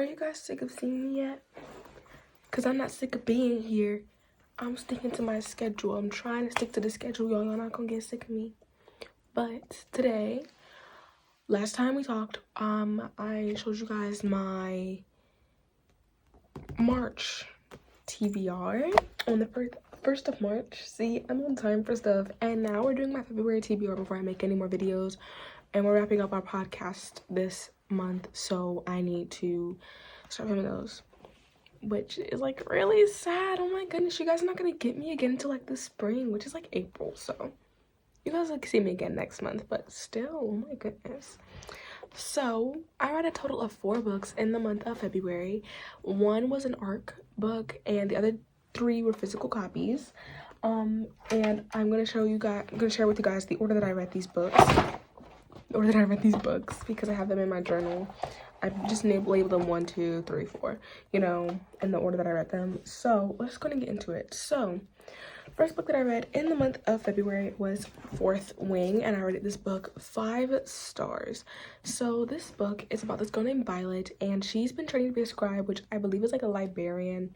Are you guys sick of seeing me yet? Because I'm not sick of being here. I'm sticking to my schedule. I'm trying to stick to the schedule, y'all. Y'all not gonna get sick of me. But today, last time we talked, I showed you guys my March TBR on the first of March. See, I'm on time for stuff. And now we're doing my February TBR before I make any more videos. And we're wrapping up our podcast this month, so I need to start filming those, which is like really sad. Oh my goodness, you guys are not gonna get me again until like the spring, which is like April, so you guys will see me again next month, but still, oh my goodness. So I read a total of 4 books in the month of February. 1 was an ARC book and the other 3 were physical copies. And I'm gonna share with you guys the order that I read these books. Because I have them in my journal. I just labeled them 1, 2, 3, 4, you know, in the order that I read them. So we're just gonna get into it. So first book that I read in the month of February was Fourth Wing, and I rated this book 5 stars. So this book is about this girl named Violet, and she's been training to be a scribe, which I believe is like a librarian.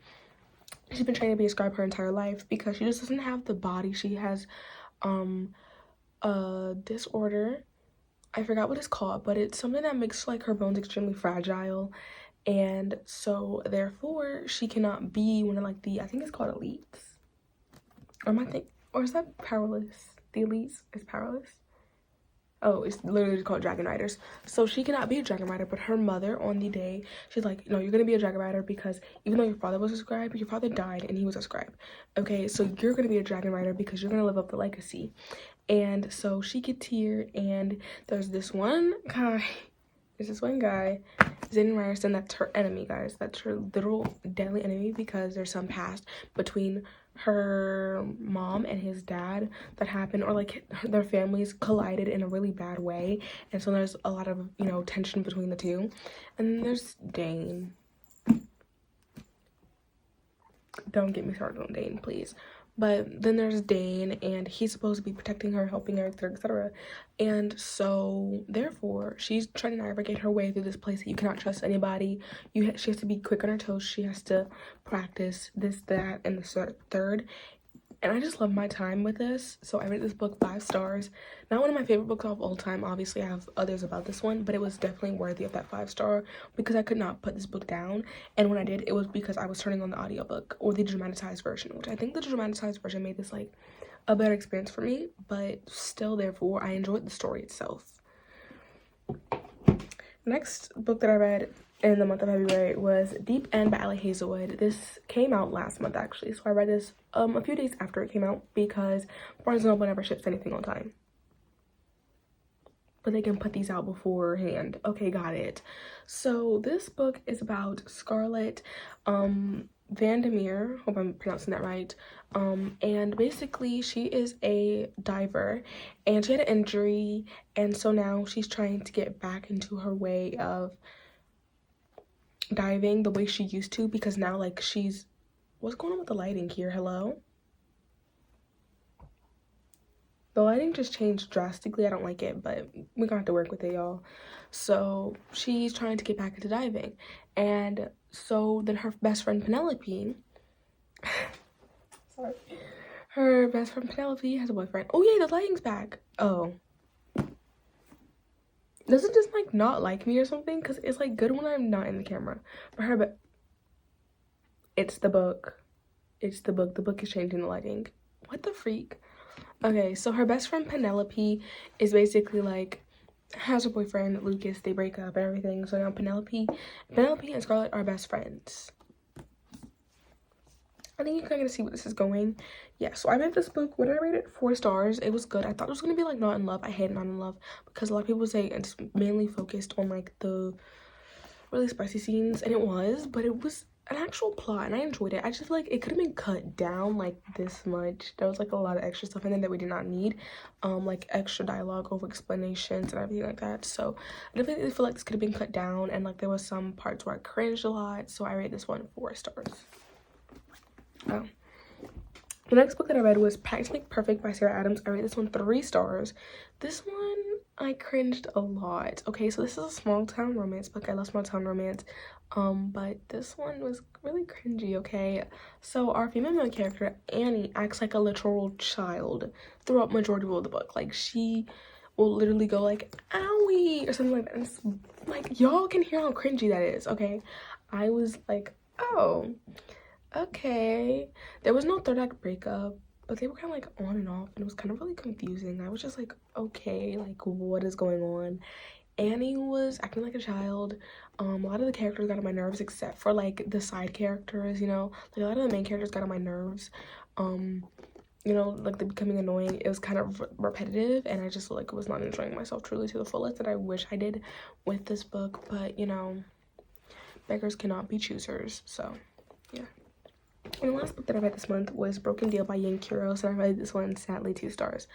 She's been training to be a scribe her entire life because she just doesn't have the body. She has a disorder. I forgot what it's called, but it's something that makes like her bones extremely fragile, and so therefore she cannot be one of like the, I think it's called elites, or is that powerless? The elites is powerless. Oh, it's literally called dragon riders. So she cannot be a dragon rider, but her mother on the day, she's like, no, you're gonna be a dragon rider because even though your father was a scribe, your father died and he was a scribe. Okay, so you're gonna be a dragon rider because you're gonna live up the legacy. And so she gets here, and there's this one guy, 𝙎𝙤𝙘𝙞𝙬𝙪, that's her enemy, guys. That's her literal deadly enemy because there's some past between her mom and his dad that happened, or like their families collided in a really bad way, and so there's a lot of, you know, tension between the two. And then there's Dane. Don't get me started on Dane, please. But then there's Dane, and he's supposed to be protecting her, helping her, etc., etc. And so therefore she's trying to navigate her way through this place that you cannot trust anybody. She has to be quick on her toes. She has to practice this, that, and the third. And I just love my time with this. So I rated this book 5 stars. Not one of my favorite books of all time. Obviously, I have others about this one, but it was definitely worthy of that 5 star because I could not put this book down. And when I did, it was because I was turning on the audiobook or the dramatized version, which I think the dramatized version made this like a better experience for me, but still, therefore, I enjoyed the story itself. Next book that I read in the month of February was Deep End by Ally Hazelwood. This came out last month, actually, so I read this a few days after it came out because Barnes & Noble never ships anything on time, but they can put these out beforehand. Okay, got it. So this book is about Scarlett Vandermeer, hope I'm pronouncing that right, and basically she is a diver, and she had an injury, and so now she's trying to get back into her way of diving the way she used to, because now like what's going on with the lighting here? Hello? The lighting just changed drastically. I don't like it, but we're gonna have to work with it, y'all. So she's trying to get back into diving, and so then her best friend Penelope her best friend Penelope has a boyfriend. Oh yeah, the lighting's back. Oh, does it just like not like me or something? Because it's like good when I'm not in the camera. But it's the book. The book is changing the lighting. What the freak? Okay, so her best friend Penelope is basically like has a boyfriend Lucas. They break up and everything. So now Penelope and Scarlett are best friends. I think you're kind of gonna see where this is going. Yeah, so I read this book. When I rated it 4 stars, it was good. I thought it was gonna be like Not in Love. I hate Not in Love because a lot of people say it's mainly focused on like the really spicy scenes, and it was, but it was an actual plot, and I enjoyed it. I just feel like it could have been cut down like this much. There was like a lot of extra stuff in there that we did not need, like extra dialogue, over explanations, and everything like that. So I definitely feel like this could have been cut down, and like there was some parts where I cringed a lot. So I rate this one 4 stars. Oh. The next book that I read was Packed to Make Perfect by Sarah Adams. I rate this one 3 stars. This one I cringed a lot. Okay, so this is a small town romance book. I love small town romance. But this one was really cringy, okay? So our female main character, Annie, acts like a literal child throughout majority of the book. Like, she will literally go like, owie, or something like that. And it's like, y'all can hear how cringy that is, okay? I was like, oh, okay. There was no third act breakup, but they were kind of like on and off, and it was kind of really confusing. I was just like, okay, like, what is going on? Annie was acting like a child. A lot of the characters got on my nerves except for like the side characters, you know, like a lot of the main characters got on my nerves. You know, like they're becoming annoying. It was kind of repetitive, and I just like was not enjoying myself truly to the fullest that I wish I did with this book. But you know, beggars cannot be choosers, so yeah. And the last book that I read this month was Broken Deal by 𝙎𝙤𝙬𝙀𝙀, and I read this one, sadly, 2 stars.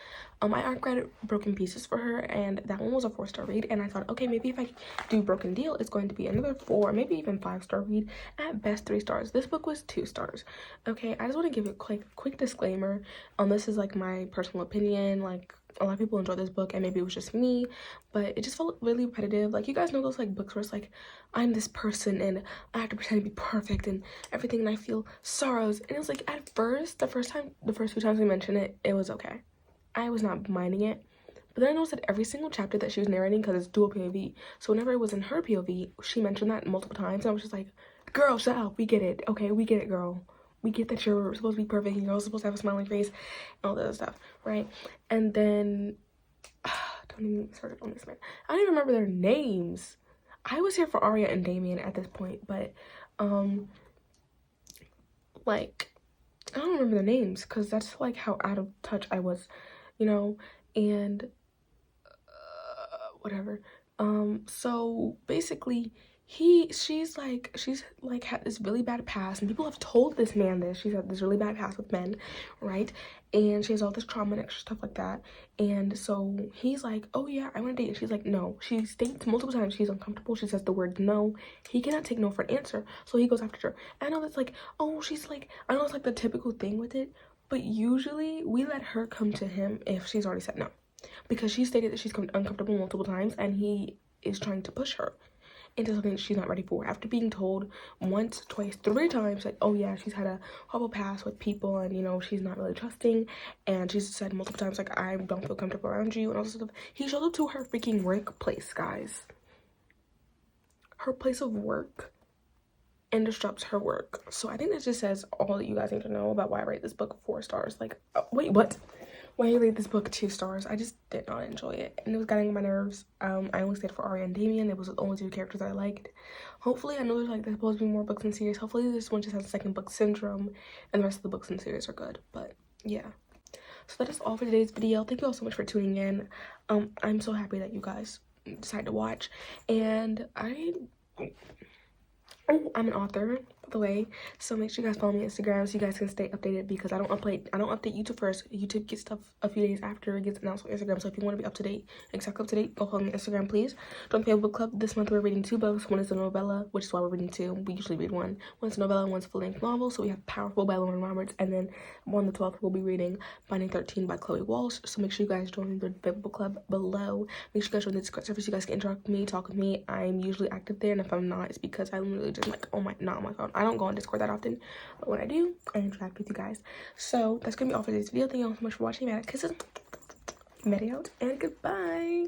I read Broken Pieces for her, and that one was a 4-star read, and I thought, okay, maybe if I do Broken Deal, it's going to be another 4, maybe even 5-star read, at best 3 stars. This book was 2 stars. Okay, I just want to give a quick disclaimer. This is like my personal opinion, like a lot of people enjoyed this book and maybe it was just me, but it just felt really repetitive. Like, you guys know those like books where it's like, I'm this person and I have to pretend to be perfect and everything, and I feel sorrows. And it was like, at first, the first few times we mentioned it, it was okay. I was not minding it. But then I noticed that every single chapter that she was narrating, because it's dual POV, so whenever it was in her POV, she mentioned that multiple times, and I was just like, girl, shut up, we get it, okay, we get it, girl. We get that you're supposed to be perfect and you're supposed to have a smiling face and all that other stuff, right? And then, don't even get started on this, man. I don't even remember their names. I was here for Arya and Damien at this point, but, like, I don't remember their names because that's, like, how out of touch I was, you know? And, whatever. So, basically, she's had this really bad past, and people have told this man this. She's had this really bad past with men, right? And she has all this trauma and extra stuff like that. And so he's like, oh yeah, I want to date. And she's like, no. She states multiple times she's uncomfortable. She says the word no. He cannot take no for an answer, so he goes after her. I know that's like, oh, she's like, I know it's like the typical thing with it, but usually we let her come to him if she's already said no, because she stated that she's uncomfortable multiple times, and he is trying to push her into something she's not ready for after being told once, twice, 3 times, like, oh yeah, she's had a horrible past with people, and you know, she's not really trusting, and she's said multiple times, like, I don't feel comfortable around you and all this stuff. He showed up to her freaking workplace, guys, her place of work, and disrupts her work. So I think that just says all that you guys need to know about why I rate this book 4 stars. Like, wait, what? Why I rate this book 2 stars? I just did not enjoy it, and it was getting on my nerves. I only stayed for Arya and Damien. It was the only 2 characters I liked. Hopefully, I know there's supposed to be more books in the series. Hopefully this one just has a second book syndrome, and the rest of the books in the series are good. But yeah, so that is all for today's video. Thank you all so much for tuning in. I'm so happy that you guys decided to watch, and I'm an author, by the way, so make sure you guys follow me on Instagram so you guys can stay updated, because I don't update YouTube first. YouTube gets stuff a few days after it gets announced on Instagram. So if you want to be exactly up to date, go follow me on Instagram, please. Don't forget book club. This month we're reading 2 books. One is a novella, which is why we're reading 2. We usually read one. One's a novella, one's a full-length novel. So we have Powerful by Lauren Roberts, and then on the 12th we'll be reading Binding 13 by Chloe Walsh. So make sure you guys join the book club below. Make sure you guys join the Discord server so you guys can interact with me, talk with me. I'm usually active there, and if I'm not, it's because I'm literally just like, oh my god, I don't go on Discord that often, but when I do, I interact with you guys. So that's gonna be all for today's video. Thank you all so much for watching. Kisses, Mary out, and goodbye.